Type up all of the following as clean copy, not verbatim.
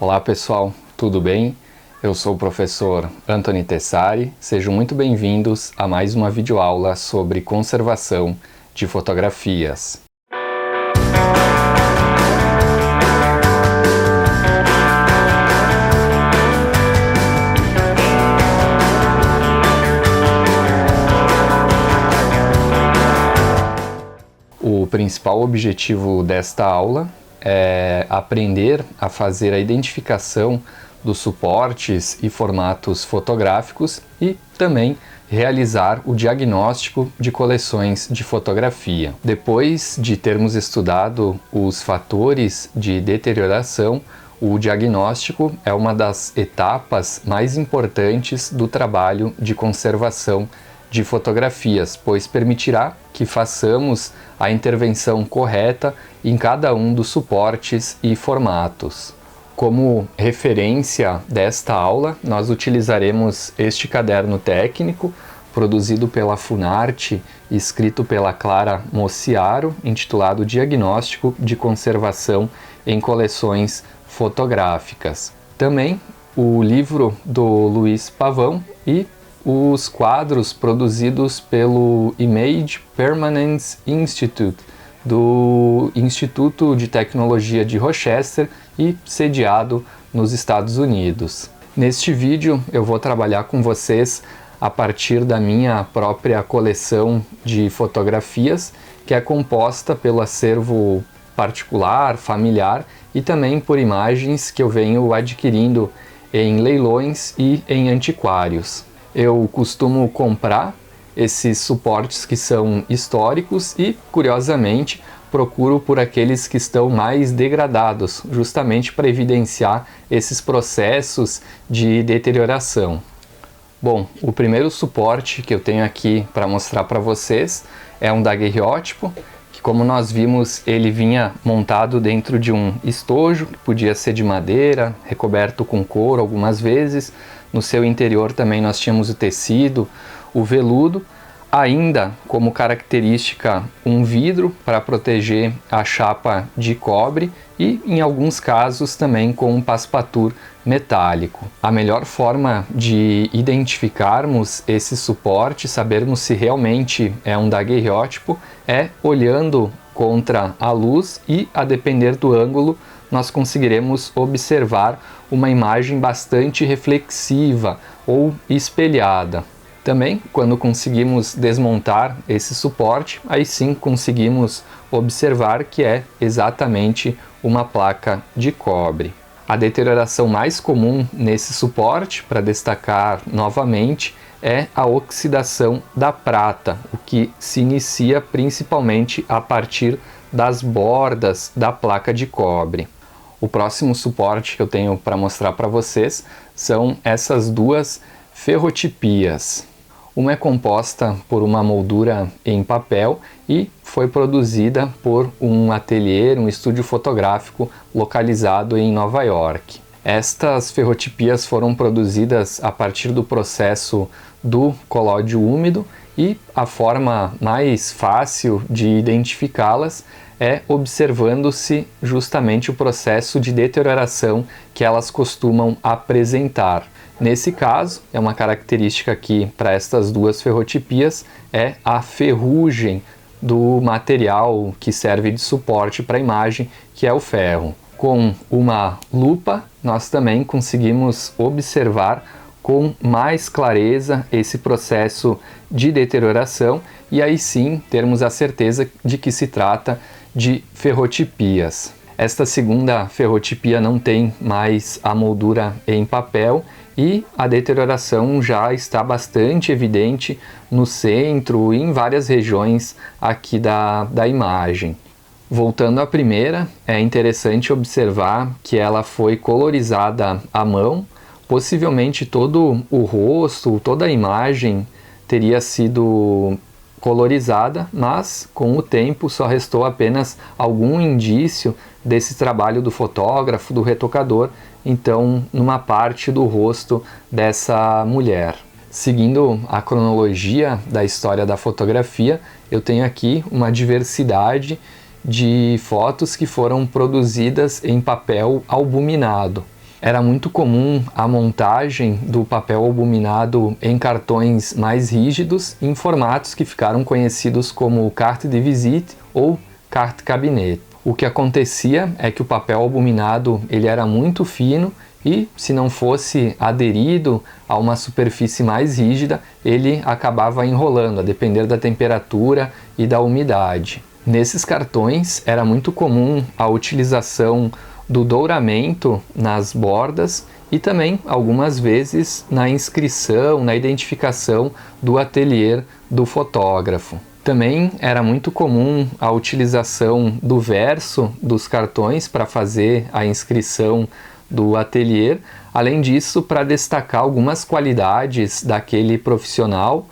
Olá pessoal, tudo bem? Eu sou o professor Antony Tessari, sejam muito bem-vindos a mais uma videoaula sobre conservação de fotografias. O principal objetivo desta aula é aprender a fazer a identificação dos suportes e formatos fotográficos e também realizar o diagnóstico de coleções de fotografia. Depois de termos estudado os fatores de deterioração, o diagnóstico é uma das etapas mais importantes do trabalho de conservação de fotografias, pois permitirá que façamos a intervenção correta em cada um dos suportes e formatos. Como referência desta aula, nós utilizaremos este caderno técnico, produzido pela Funarte e escrito pela Clara Mociaro, intitulado Diagnóstico de Conservação em Coleções Fotográficas. Também o livro do Luiz Pavão e os quadros produzidos pelo Image Permanence Institute, do Instituto de Tecnologia de Rochester e sediado nos Estados Unidos. Neste vídeo eu vou trabalhar com vocês a partir da minha própria coleção de fotografias, que é composta pelo acervo particular, familiar e também por imagens que eu venho adquirindo em leilões e em antiquários. Eu costumo comprar esses suportes que são históricos e, curiosamente, procuro por aqueles que estão mais degradados, justamente para evidenciar esses processos de deterioração. Bom, o primeiro suporte que eu tenho aqui para mostrar para vocês é um daguerreótipo, que, como nós vimos, ele vinha montado dentro de um estojo, que podia ser de madeira, recoberto com couro algumas vezes. No seu interior também nós tínhamos o tecido, o veludo, ainda como característica um vidro para proteger a chapa de cobre e, em alguns casos, também com um passepartout metálico. A melhor forma de identificarmos esse suporte, sabermos se realmente é um daguerreótipo, é olhando contra a luz e, a depender do ângulo, nós conseguiremos observar uma imagem bastante reflexiva ou espelhada. Também, quando conseguimos desmontar esse suporte, aí sim conseguimos observar que é exatamente uma placa de cobre. A deterioração mais comum nesse suporte, para destacar novamente, é a oxidação da prata, o que se inicia principalmente a partir das bordas da placa de cobre. O próximo suporte que eu tenho para mostrar para vocês são essas duas ferrotipias. Uma é composta por uma moldura em papel e foi produzida por um ateliê, um estúdio fotográfico localizado em Nova York. Estas ferrotipias foram produzidas a partir do processo do colóide úmido e a forma mais fácil de identificá-las é observando-se justamente o processo de deterioração que elas costumam apresentar. Nesse caso, é uma característica aqui para estas duas ferrotipias, é a ferrugem do material que serve de suporte para a imagem, que é o ferro. Com uma lupa, nós também conseguimos observar com mais clareza esse processo de deterioração e aí sim termos a certeza de que se trata de ferrotipias. Esta segunda ferrotipia não tem mais a moldura em papel e a deterioração já está bastante evidente no centro e em várias regiões aqui da imagem. Voltando à primeira, é interessante observar que ela foi colorizada à mão, possivelmente todo o rosto, toda a imagem teria sido colorizada, mas com o tempo só restou apenas algum indício desse trabalho do fotógrafo, do retocador, então numa parte do rosto dessa mulher. Seguindo a cronologia da história da fotografia, eu tenho aqui uma diversidade de fotos que foram produzidas em papel albuminado. Era muito comum a montagem do papel albuminado em cartões mais rígidos em formatos que ficaram conhecidos como carte de visite ou carte cabinet. O que acontecia é que o papel albuminado ele era muito fino e, se não fosse aderido a uma superfície mais rígida, ele acabava enrolando, a depender da temperatura e da umidade. Nesses cartões era muito comum a utilização do douramento nas bordas e também, algumas vezes, na inscrição, na identificação do ateliê do fotógrafo. Também era muito comum a utilização do verso dos cartões para fazer a inscrição do ateliê. Além disso, para destacar algumas qualidades daquele profissional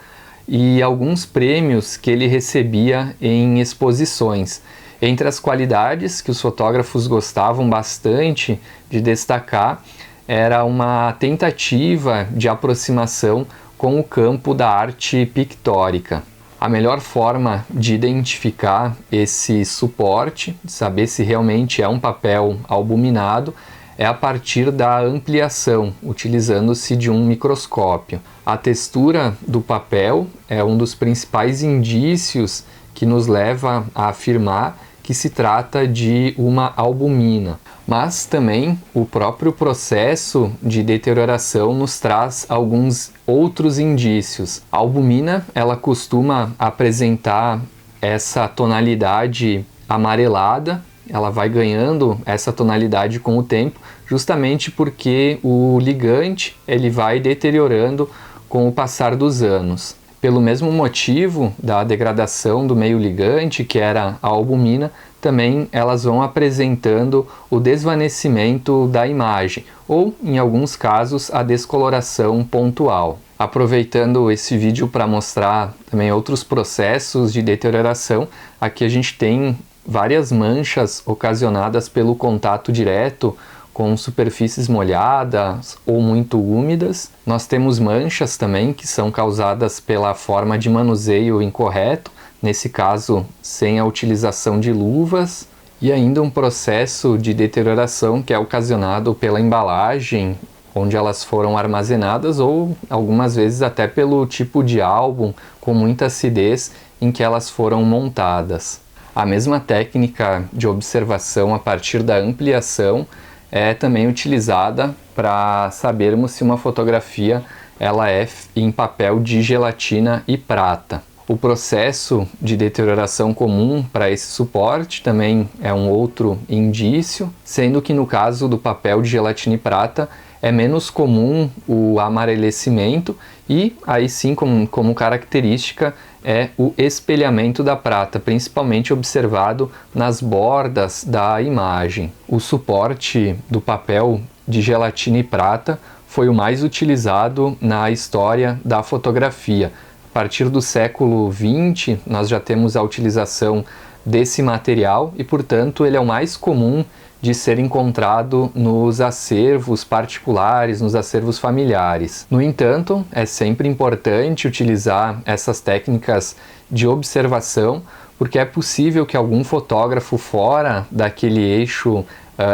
e alguns prêmios que ele recebia em exposições. Entre as qualidades que os fotógrafos gostavam bastante de destacar, era uma tentativa de aproximação com o campo da arte pictórica. A melhor forma de identificar esse suporte, de saber se realmente é um papel albuminado, é a partir da ampliação, utilizando-se de um microscópio. A textura do papel é um dos principais indícios que nos leva a afirmar que se trata de uma albumina. Mas também o próprio processo de deterioração nos traz alguns outros indícios. A albumina, ela costuma apresentar essa tonalidade amarelada, ela vai ganhando essa tonalidade com o tempo, justamente porque o ligante ele vai deteriorando com o passar dos anos. Pelo mesmo motivo da degradação do meio ligante, que era a albumina, também elas vão apresentando o desvanecimento da imagem, ou, em alguns casos, a descoloração pontual. Aproveitando esse vídeo para mostrar também outros processos de deterioração, aqui a gente tem várias manchas ocasionadas pelo contato direto com superfícies molhadas ou muito úmidas. Nós temos manchas também que são causadas pela forma de manuseio incorreto, nesse caso sem a utilização de luvas, e ainda um processo de deterioração que é ocasionado pela embalagem onde elas foram armazenadas ou algumas vezes até pelo tipo de álbum com muita acidez em que elas foram montadas. A mesma técnica de observação a partir da ampliação é também utilizada para sabermos se uma fotografia ela é em papel de gelatina e prata. O processo de deterioração comum para esse suporte também é um outro indício, sendo que no caso do papel de gelatina e prata é menos comum o amarelecimento e aí sim como característica é o espelhamento da prata, principalmente observado nas bordas da imagem. O suporte do papel de gelatina e prata foi o mais utilizado na história da fotografia. A partir do século XX, nós já temos a utilização desse material e, portanto, ele é o mais comum de ser encontrado nos acervos particulares, nos acervos familiares. No entanto, é sempre importante utilizar essas técnicas de observação, porque é possível que algum fotógrafo fora daquele eixo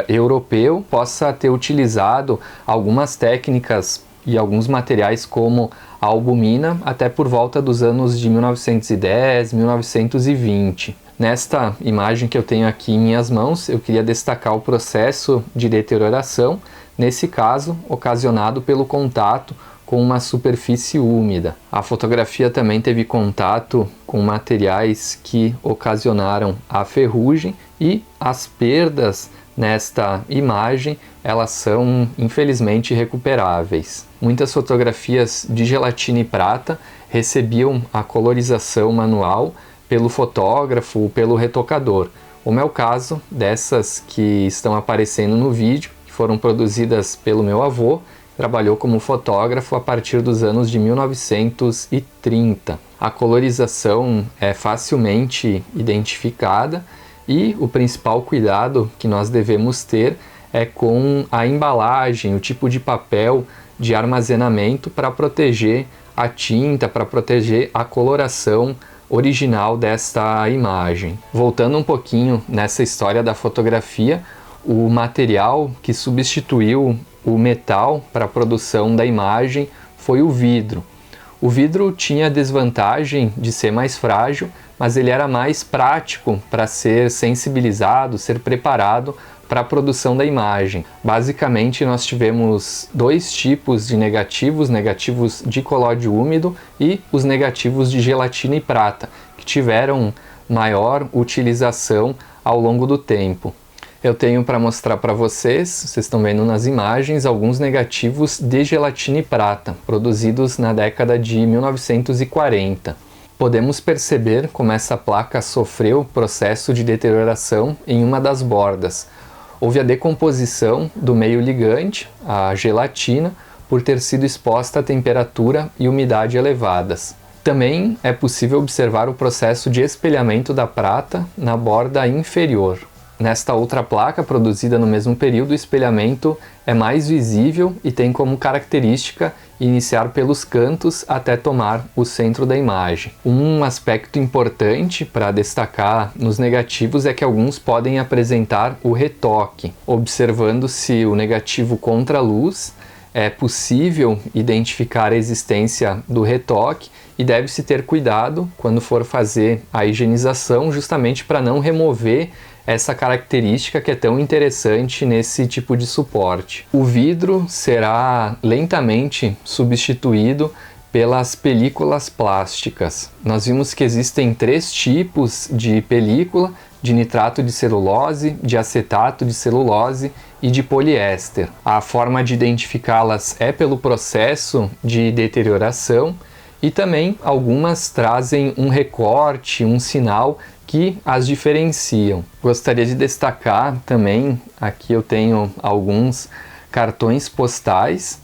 europeu possa ter utilizado algumas técnicas e alguns materiais como a albumina até por volta dos anos de 1910, 1920. Nesta imagem que eu tenho aqui em minhas mãos, eu queria destacar o processo de deterioração, nesse caso ocasionado pelo contato com uma superfície úmida. A fotografia também teve contato com materiais que ocasionaram a ferrugem e as perdas nesta imagem, elas são infelizmente irrecuperáveis. Muitas fotografias de gelatina e prata recebiam a colorização manual pelo fotógrafo ou pelo retocador, como é o caso dessas que estão aparecendo no vídeo, que foram produzidas pelo meu avô, que trabalhou como fotógrafo a partir dos anos de 1930. A colorização é facilmente identificada e o principal cuidado que nós devemos ter é com a embalagem, o tipo de papel de armazenamento para proteger a tinta, para proteger a coloração original desta imagem. Voltando um pouquinho nessa história da fotografia, o material que substituiu o metal para a produção da imagem foi o vidro. O vidro tinha a desvantagem de ser mais frágil, mas ele era mais prático para ser sensibilizado, ser preparado para a produção da imagem. Basicamente, nós tivemos dois tipos de negativos de colóide úmido e os negativos de gelatina e prata, que tiveram maior utilização ao longo do tempo. Eu tenho para mostrar para vocês estão vendo nas imagens, alguns negativos de gelatina e prata, produzidos na década de 1940. Podemos perceber como essa placa sofreu processo de deterioração em uma das bordas. Houve a decomposição do meio ligante, a gelatina, por ter sido exposta a temperatura e umidade elevadas. Também é possível observar o processo de espelhamento da prata na borda inferior. Nesta outra placa, produzida no mesmo período, o espelhamento é mais visível e tem como característica iniciar pelos cantos até tomar o centro da imagem. Um aspecto importante para destacar nos negativos é que alguns podem apresentar o retoque, observando se o negativo contra a luz é possível identificar a existência do retoque e deve-se ter cuidado quando for fazer a higienização, justamente para não remover essa característica que é tão interessante nesse tipo de suporte. O vidro será lentamente substituído pelas películas plásticas. Nós vimos que existem 3 tipos de película: de nitrato de celulose, de acetato de celulose e de poliéster. A forma de identificá-las é pelo processo de deterioração e também algumas trazem um recorte, um sinal que as diferenciam. Gostaria de destacar também, aqui eu tenho alguns cartões postais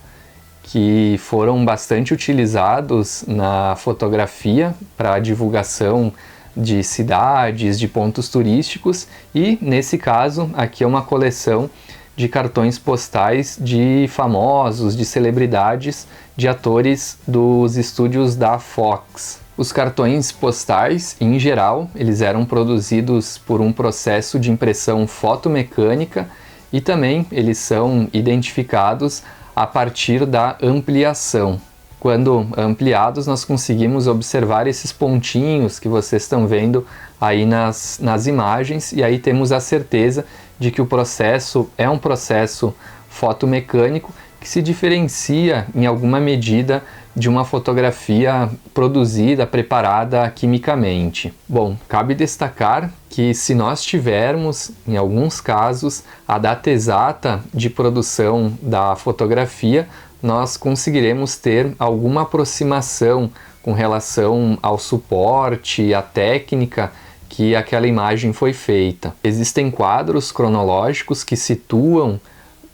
que foram bastante utilizados na fotografia para divulgação de cidades, de pontos turísticos, e nesse caso aqui é uma coleção de cartões postais de famosos, de celebridades, de atores dos estúdios da Fox. Os cartões postais, em geral, eles eram produzidos por um processo de impressão fotomecânica e também eles são identificados a partir da ampliação. Quando ampliados, nós conseguimos observar esses pontinhos que vocês estão vendo aí nas imagens, e aí temos a certeza de que o processo é um processo fotomecânico que se diferencia em alguma medida de uma fotografia produzida, preparada quimicamente. Bom, cabe destacar que se nós tivermos, em alguns casos, a data exata de produção da fotografia, nós conseguiremos ter alguma aproximação com relação ao suporte, à técnica que aquela imagem foi feita. Existem quadros cronológicos que situam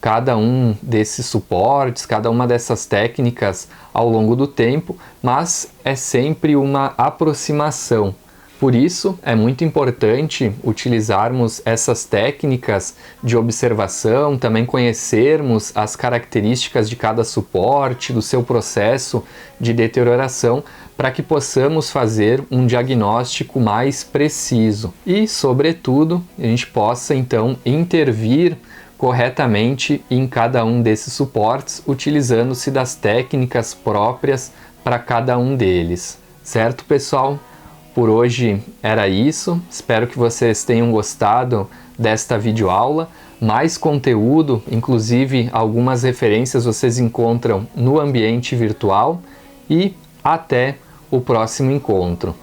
cada um desses suportes, cada uma dessas técnicas ao longo do tempo, mas é sempre uma aproximação. Por isso, é muito importante utilizarmos essas técnicas de observação, também conhecermos as características de cada suporte, do seu processo de deterioração, para que possamos fazer um diagnóstico mais preciso e, sobretudo, a gente possa então intervir corretamente em cada um desses suportes, utilizando-se das técnicas próprias para cada um deles. Certo, pessoal? Por hoje era isso. Espero que vocês tenham gostado desta videoaula. Mais conteúdo, inclusive algumas referências, vocês encontram no ambiente virtual. E até o próximo encontro.